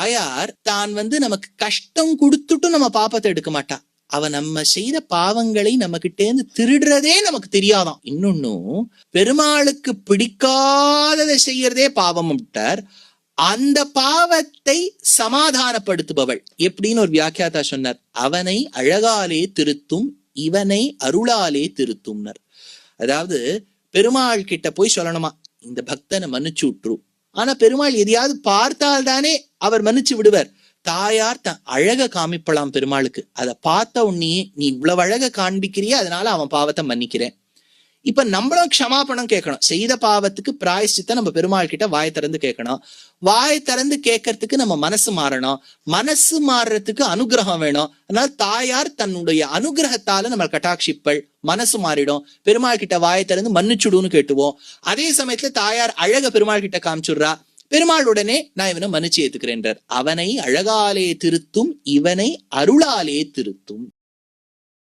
தாயார் தான் நமக்கு கஷ்டம் கொடுத்துட்டும் நம்ம பாப்பத்தை எடுக்க மாட்டா. அவ நம்ம செய்த பாவங்களை நம்ம கிட்டேந்து திருடுறதே நமக்கு தெரியாதான். இன்னொன்னும் பெருமாளுக்கு பிடிக்காததை செய்யறதே பாவம் விட்டார். அந்த பாவத்தை சமாதானப்படுத்துபவள் எப்படின்னு ஒரு வியாக்கியாதா சொன்னார். அவனை அழகாலே திருத்தும், இவனை அருளாலே திருத்தும்னர். அதாவது பெருமாள் கிட்ட போய் சொல்லணுமா, இந்த பக்தனை மன்னிச்சு விட்டுரு. ஆனா பெருமாள் எதையாவது பார்த்தால் தானே அவர் மன்னிச்சு விடுவார். தாயார் தன் அழக காமிப்பலாம் பெருமாளுக்கு. அதை பார்த்த உடனே நீ இவ்வளவு அழக காண்பிக்கிறிய, அதனால அவன் பாவத்தை மன்னிக்கிறேன். இப்ப நம்மளும் க்ஷமாபணம் கேட்கணும். செய்த பாவத்துக்கு பிராயஷ்சித்தை நம்ம பெருமாள் கிட்ட வாய் திறந்து கேட்கணும். வாய் திறந்து கேட்கறதுக்கு நம்ம மனசு மாறணும். மனசு மாறுறதுக்கு அனுகிரகம் வேணும். அதனால தாயார் தன்னுடைய அனுகிரகத்தால நம்ம கட்டாட்சிப்பள், மனசு மாறிடும். பெருமாள் கிட்ட வாய் திறந்து மன்னிச்சுடுன்னு கேட்டுவோம். அதே சமயத்துல தாயார் அழக பெருமாள் கிட்ட காமிச்சுடுறா. பெருமாள் உடனே நான் இவனை மன்னிச்சு ஏத்துக்கிறேன்றார். அவனை அழகாலே திருத்தும், இவனை அருளாலே திருத்தும்.